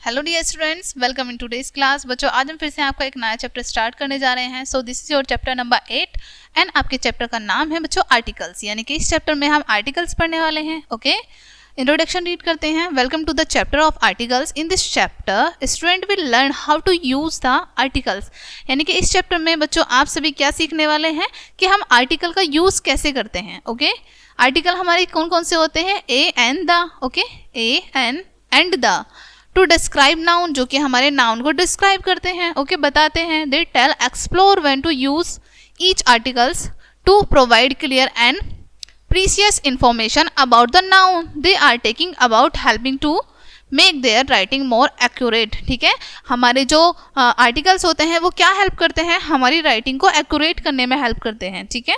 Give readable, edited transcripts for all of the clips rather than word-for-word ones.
Hello dear students, welcome in today's class. बच्चों, आज हम फिर से आपका एक नया चैप्टर स्टार्ट करने जा रहे हैं। So this is your chapter number 8 and आपके चैप्टर का नाम है बच्चों आर्टिकल्स, यानी कि इस चैप्टर में हम आर्टिकल्स पढ़ने वाले हैं। ओके, इंट्रोडक्शन रीड करते हैं। Welcome to the chapter of articles. In this chapter student will learn how to use the articles, यानी कि इस चैप्टर में बच्चों आप सभी क्या सीखने वाले हैं कि हम आर्टिकल का यूज कैसे करते हैं। ओके, आर्टिकल हमारे कौन कौन से होते हैं? A and the. Okay, a an and the. To describe noun, जो कि हमारे नाउन को डिस्क्राइब करते हैं। ओके, बताते हैं। They tell explore when to use each articles to provide clear and precious information about the noun they are taking about helping to make their writing more accurate. ठीक है, हमारे जो articles होते हैं वो क्या हेल्प करते हैं? हमारी राइटिंग को एक्यूरेट करने में हेल्प करते हैं। ठीक है,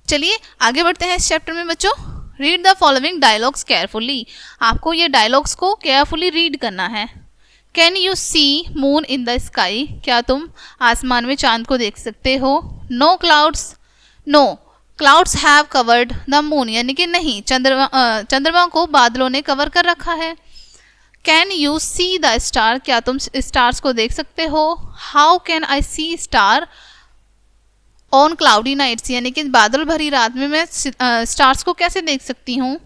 चलिए आगे बढ़ते हैं इस चैप्टर में। बच्चों, read the following dialogues carefully. आपको ये डायलॉग्स को केयरफुली रीड करना है। Can you see moon in the sky? क्या तुम आसमान में चांद को देख सकते हो? No clouds, no clouds have covered the moon, यानी कि नहीं, चंद्रमा को बादलों ने कवर कर रखा है। Can you see the star? क्या तुम स्टार्स को देख सकते हो? How can I see star on cloudy nights, यानी कि बादल भरी रात में मैं स्टार्स को कैसे देख सकती हूँ?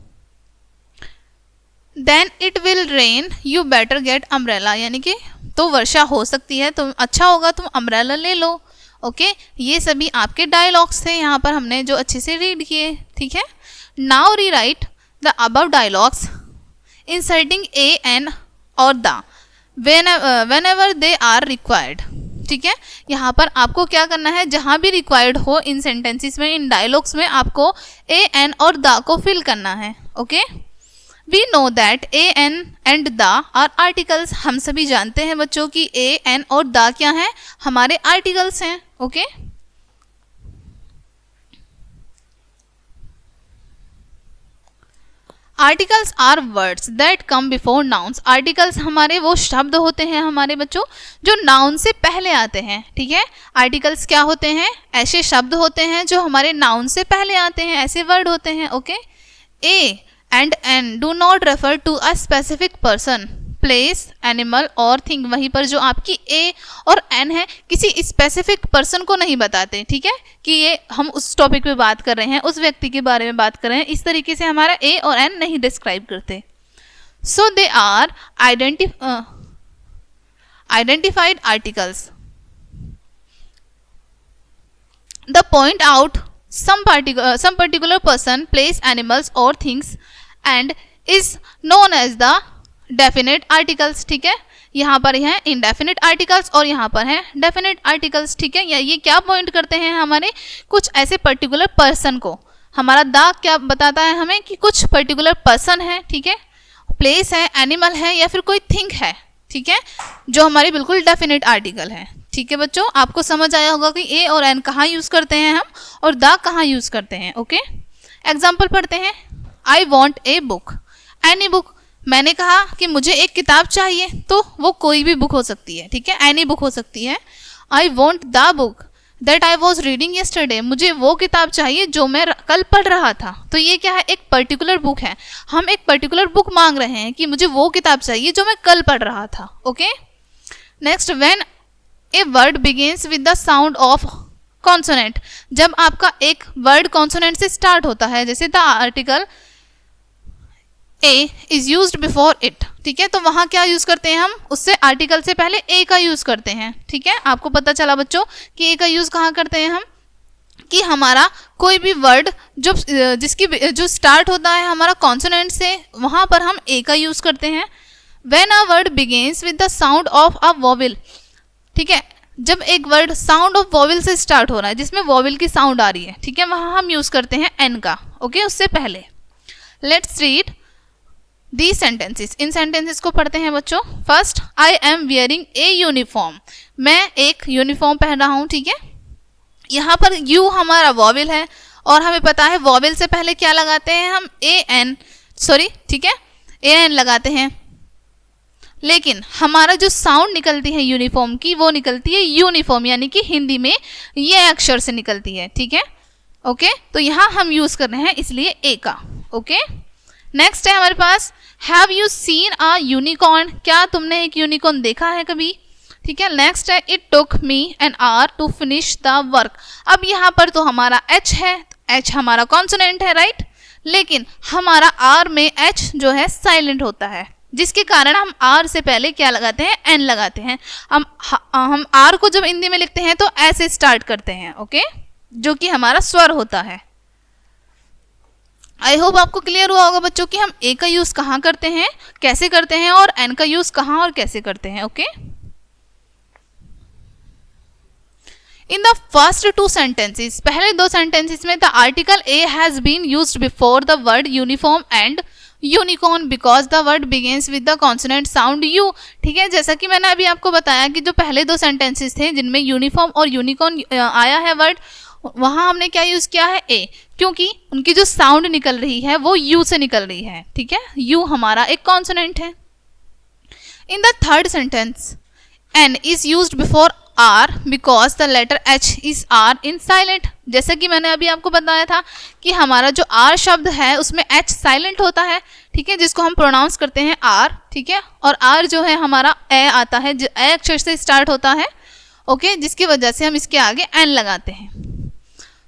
Then it will rain, you better get umbrella, यानी कि तो वर्षा हो सकती है, तो अच्छा होगा तुम अम्ब्रेला ले लो। ओके, ये सभी आपके डायलॉग्स थे यहाँ पर हमने जो अच्छे से रीड किए। ठीक है, now rewrite the above dialogues inserting a an और the whenever they are required. ठीक है, यहाँ पर आपको क्या करना है, जहाँ भी रिक्वायर्ड हो इन सेंटेंसेस में, इन डायलॉग्स में आपको ए एन और द को फिल करना है। Okay, we know that a an and the are articles. हम सभी जानते हैं बच्चों की ए एन और द क्या हैं? हमारे आर्टिकल्स हैं। Okay, articles are words that come before nouns. Articles हमारे वो शब्द होते हैं हमारे बच्चों जो नाउन से पहले आते हैं। ठीक है, आर्टिकल्स क्या होते हैं? ऐसे शब्द होते हैं जो हमारे नाउन से पहले आते हैं, ऐसे वर्ड होते हैं। Okay, a and an do not refer to a specific person, place, animal और थिंग। वहीं पर जो आपकी ए और एन है किसी स्पेसिफिक पर्सन को नहीं बताते। ठीक है, कि ये हम उस टॉपिक पे बात कर रहे हैं, उस व्यक्ति के बारे में बात कर रहे हैं, इस तरीके से हमारा ए और एन नहीं डिस्क्राइब करते। So they are identified articles the point out some particular person, place, animals or things and is known as the definite articles। ठीक है, यहाँ पर है indefinite articles और यहाँ पर है definite articles। ठीक है, ये क्या पॉइंट करते हैं? हमारे कुछ ऐसे पर्टिकुलर पर्सन को। हमारा द क्या बताता है हमें कि कुछ पर्टिकुलर पर्सन है। ठीक है, प्लेस है, एनिमल है या फिर कोई थिंग है। ठीक है, जो हमारी बिल्कुल डेफिनेट आर्टिकल है। ठीक है बच्चों, आपको समझ आया होगा कि ए और एन कहाँ यूज करते हैं हम और द कहाँ यूज करते हैं। ओके, एग्जाम्पल पढ़ते हैं। I want a book, any book. मैंने कहा कि मुझे एक किताब चाहिए, तो वो कोई भी बुक हो सकती है। ठीक है, एनी बुक हो सकती है। I want the book that I was reading yesterday. मुझे वो किताब चाहिए जो मैं कल पढ़ रहा था। तो ये क्या है? एक पर्टिकुलर बुक है। हम एक पर्टिकुलर बुक मांग रहे हैं कि मुझे वो किताब चाहिए जो मैं कल पढ़ रहा था। Okay, next, when a word begins with the sound of consonant. जब आपका एक वर्ड कॉन्सोनेंट से स्टार्ट होता है, जैसे the article A is used before it. ठीक है, तो वहाँ क्या यूज करते हैं हम? उससे आर्टिकल से पहले ए का यूज करते हैं। ठीक है, आपको पता चला बच्चों कि ए का यूज कहाँ करते हैं हम? कि हमारा कोई भी वर्ड जो स्टार्ट होता है हमारा कॉन्सोनेंट से, वहाँ पर हम ए का यूज करते हैं। When a word begins with the sound of a vowel. ठीक है, जब एक वर्ड साउंड ऑफ वोवेल से स्टार्ट हो रहा है, जिसमें वोवेल की साउंड आ रही है, ठीक है, वहाँ हम यूज करते हैं एन का। ओके, उससे पहले। Let's read the sentences. In sentences को पढ़ते हैं बच्चों। First, I am wearing a uniform. मैं एक यूनिफॉर्म पहन रहा हूँ। ठीक है, यहाँ पर यू हमारा वोवेल है और हमें पता है वोवेल से पहले क्या लगाते हैं हम? ठीक है, ए एन लगाते हैं। लेकिन हमारा जो साउंड निकलती है यूनिफॉर्म की, वो निकलती है यूनिफॉर्म, यानी कि हिंदी में ये अक्षर से निकलती है। ठीक है, ओके, तो यहाँ हम यूज कर रहे हैं इसलिए ए का। ओके, नेक्स्ट है हमारे पास have you seen a unicorn, क्या तुमने एक यूनिकॉर्न देखा है कभी, ठीक है। नेक्स्ट है it took me an hour to finish the work. अब यहाँ पर तो हमारा एच है, एच हमारा कॉन्सोनेंट है, राइट, लेकिन हमारा आर में एच जो है साइलेंट होता है, जिसके कारण हम आर से पहले क्या लगाते हैं, एन लगाते हैं। हम आर को जब हिंदी में लिखते हैं तो ऐसे स्टार्ट करते हैं, ओके, जो कि हमारा स्वर होता है। आई होप आपको क्लियर हुआ होगा बच्चों कि हम ए का यूज कहाँ करते हैं, कैसे करते हैं, और एन का यूज कहाँ और कैसे करते हैं, okay. In the first two sentences, पहले दो सेंटेंसेस में the article a has been used before the word uniform and unicorn because the word begins with the consonant sound you, ठीक है। जैसा कि मैंने अभी आपको बताया कि जो पहले दो सेंटेंसेस थे जिनमें यूनिफॉर्म और यूनिकॉर्न आया है वर्ड, वहां हमने क्या यूज किया है, ए, क्योंकि उनकी जो साउंड निकल रही है वो यू से निकल रही है, ठीक है। यू हमारा एक कॉन्सोनेंट है। In the third sentence an is used before hour because the letter H is hour in silent. जैसा कि मैंने अभी आपको बताया था कि हमारा जो आर शब्द है उसमें एच साइलेंट होता है, ठीक है, जिसको हम प्रोनाउंस करते हैं आर, ठीक है, और आर जो है हमारा ए आता है, ए अक्षर से स्टार्ट होता है, ओके, जिसकी वजह से हम इसके आगे एन लगाते हैं।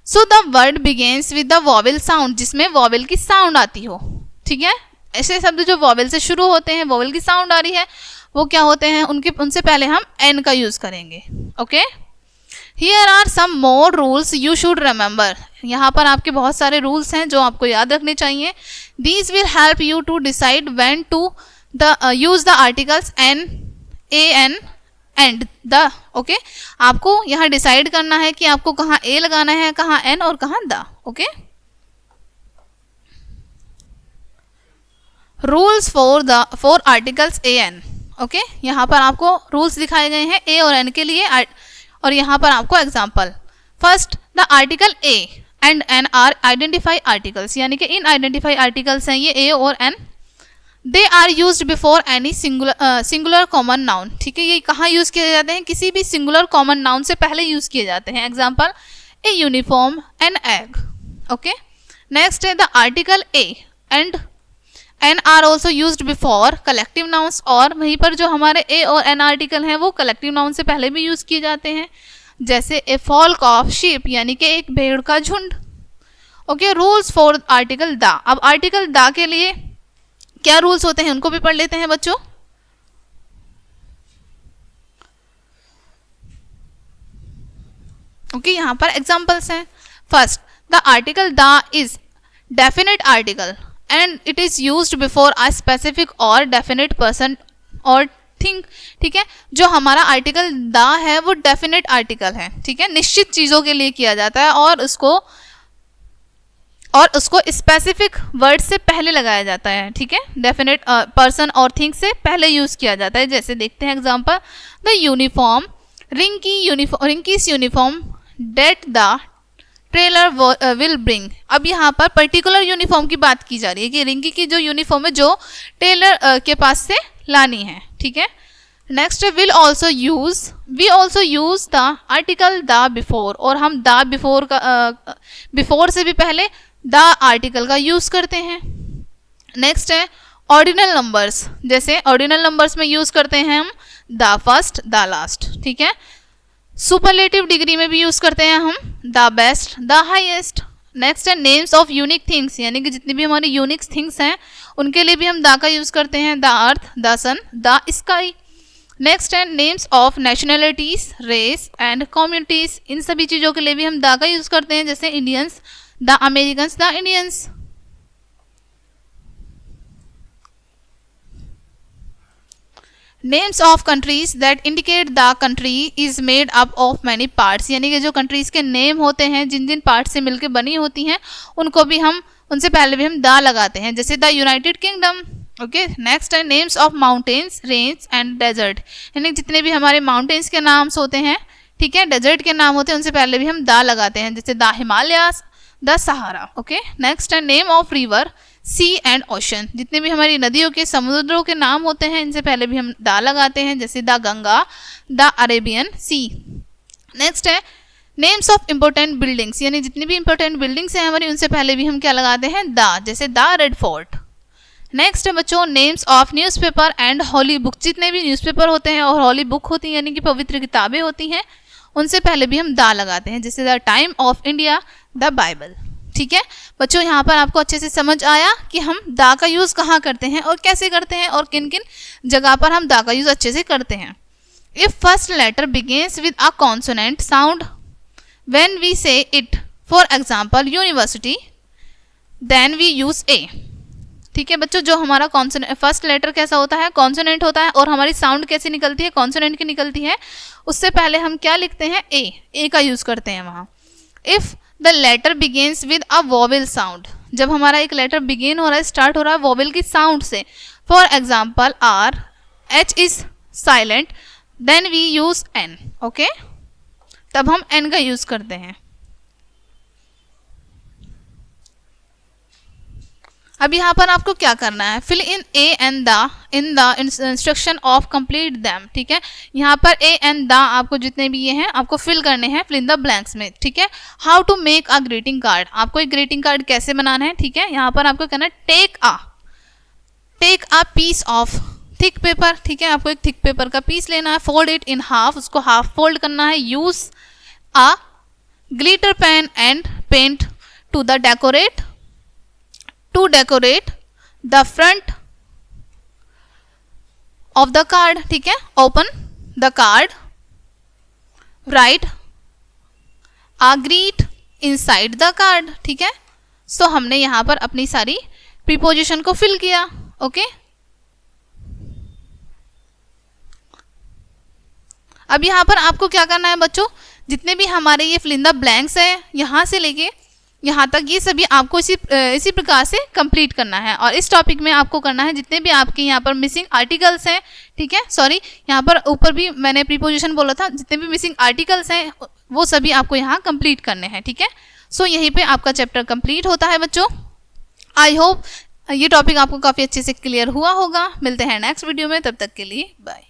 So the word begins with the vowel sound, जिसमें वॉवेल की साउंड आती हो, ठीक है। ऐसे शब्द जो वॉवेल से शुरू होते हैं, वॉवेल की साउंड आ रही है, वो क्या होते हैं, उनसे पहले हम एन का यूज करेंगे, okay. Here are some more rules you should remember, यहाँ पर आपके बहुत सारे रूल्स हैं जो आपको याद रखने चाहिए। These will help you to decide when to use the articles an, a an and the, okay. आपको यहाँ डिसाइड करना है कि आपको कहाँ ए लगाना है, कहाँ एन और कहाँ the, okay. Rules for articles a an, okay, यहाँ पर आपको रूल्स दिखाए गए हैं ए और एन के लिए, और यहाँ पर आपको example. First, the article a and an are identify articles, यानी कि इन आइडेंटिफाई आर्टिकल्स हैं ये ए और an. They are use before any singular common noun, ठीक है, ये कहाँ यूज किए जाते हैं, किसी भी सिंगुलर कॉमन नाउन से पहले यूज किए जाते हैं। Example, a uniform, an egg, okay. Next है the article a and an are also use before collective nouns, और वहीं पर जो हमारे ए और एन आर्टिकल हैं वो कलेक्टिव नाउन से पहले भी यूज किए जाते हैं, जैसे ए फॉल्क ऑफ शीप, यानी कि एक भेड़ का झुंड, okay. Rules for article the, अब आर्टिकल द के लिए क्या रूल्स होते हैं उनको भी पढ़ लेते हैं बच्चों। ओके, यहाँ पर एग्जांपल्स हैं। First, the article the is definite article and it is used before a specific और डेफिनेट पर्सन और थिंग, ठीक है। जो हमारा आर्टिकल द है वो डेफिनेट आर्टिकल है, ठीक है, निश्चित चीजों के लिए किया जाता है, और उसको स्पेसिफिक वर्ड से पहले लगाया जाता है, ठीक है, डेफिनेट पर्सन और थिंग से पहले यूज किया जाता है। जैसे देखते हैं example, the uniform, Rinky's uniform that the trailer will bring. अब यहाँ पर पर्टिकुलर यूनिफॉर्म की बात की जा रही है कि रिंकी की जो यूनिफॉर्म है जो टेलर के पास से लानी है, ठीक है। Next, we also use the article the before, और हम द बिफोर से भी पहले द आर्टिकल का यूज करते हैं। नेक्स्ट है ऑर्डिनल नंबर्स, जैसे ऑर्डिनल नंबर्स में यूज करते हैं हम द फर्स्ट, द लास्ट, ठीक है। सुपरलेटिव डिग्री में भी यूज करते हैं हम the best, the highest. Next है नेम्स ऑफ यूनिक थिंग्स, यानी कि जितनी भी हमारी यूनिक थिंग्स हैं उनके लिए भी हम द का यूज करते हैं, the earth, the sun, the sky. Next है names of nationalities, race and communities, इन सभी चीज़ों के लिए भी हम द का यूज करते हैं, जैसे Indians, the Americans, the Indians. Names of countries that indicate the country is made up of many parts, यानी कि जो कंट्रीज के नेम होते हैं जिन जिन पार्ट से मिलकर बनी होती हैं उनको भी हम उनसे पहले भी हम द लगाते हैं, जैसे the United Kingdom, okay. Next है names of mountains, range and desert, यानी जितने भी हमारे माउंटेन्स के नाम्स होते हैं, ठीक है, डेजर्ट के नाम होते हैं, उनसे पहले भी हम द लगाते हैं, जैसे the Himalayas, the Sahara, okay. Next है name of river, sea and ocean, जितने भी हमारी नदियों के, समुद्रों के नाम होते हैं इनसे पहले भी हम द लगाते हैं, जैसे the Ganga, the Arabian sea. Next है नेम्स ऑफ इंपॉर्टेंट बिल्डिंग्स, यानी जितनी भी इंपॉर्टेंट बिल्डिंग्स हैं हमारी उनसे पहले भी हम क्या लगाते हैं द, जैसे द रेड फोर्ट। नेक्स्ट है बच्चों names of newspaper and holy book. जितने भी न्यूज़पेपर होते हैं और हॉली बुक होती हैं यानी कि पवित्र किताबें होती हैं, उनसे पहले भी हम दा लगाते हैं, जैसे the time of India, the Bible. ठीक है बच्चों, यहाँ पर आपको अच्छे से समझ आया कि हम दा का यूज़ कहाँ करते हैं और कैसे करते हैं और किन किन जगह पर हम दा का यूज़ अच्छे से करते हैं। If first letter begins with a consonant sound when we say it, for example university, then we use a. ठीक है बच्चों, जो हमारा कॉन्सोनेंट फर्स्ट लेटर कैसा होता है, कॉन्सोनेंट होता है, और हमारी साउंड कैसी निकलती है, कॉन्सोनेंट की निकलती है। उससे पहले हम क्या लिखते हैं, ए का यूज़ करते हैं वहाँ। If the letter begins with a vowel sound, जब हमारा एक लेटर बिगेन हो रहा है, स्टार्ट हो रहा है वोवेल की साउंड से, for example hour, H is silent, then we use an. Okay, तब हम एन का यूज़ करते हैं। अब यहाँ पर आपको क्या करना है, fill in a and the in the instruction of complete them. ठीक है, यहाँ पर ए एंड द आपको जितने भी ये हैं आपको फिल करने हैं, फिल इन द ब्लैंक्स में। ठीक है, how to make a greeting card, आपको एक ग्रीटिंग कार्ड कैसे बनाना है। ठीक है, यहाँ पर आपको कहना है take a piece of thick paper. ठीक है, आपको एक थिक पेपर का पीस लेना है, फोल्ड इट इन हाफ, उसको हाफ फोल्ड करना है, use a glitter pen and paint to decorate the front of the card. ठीक है, open the card, write a greet inside the card. ठीक है, सो हमने यहाँ पर अपनी सारी प्रीपोजिशन को फिल किया। ओके, अब यहाँ पर आपको क्या करना है बच्चों, जितने भी हमारे ये फिल इन द ब्लैंक्स है यहाँ से लेके यहाँ तक, ये सभी आपको इसी प्रकार से कंप्लीट करना है। और इस टॉपिक में आपको करना है जितने भी आपके यहाँ पर मिसिंग आर्टिकल्स हैं, ठीक है, सॉरी यहाँ पर ऊपर भी मैंने प्रीपोजिशन बोला था, जितने भी मिसिंग आर्टिकल्स हैं वो सभी आपको यहाँ कंप्लीट करने हैं। ठीक है, सो यहीं पे आपका चैप्टर कंप्लीट होता है बच्चों। आई होप ये टॉपिक आपको काफ़ी अच्छे से क्लियर हुआ होगा। मिलते हैं नेक्स्ट वीडियो में, तब तक के लिए बाय।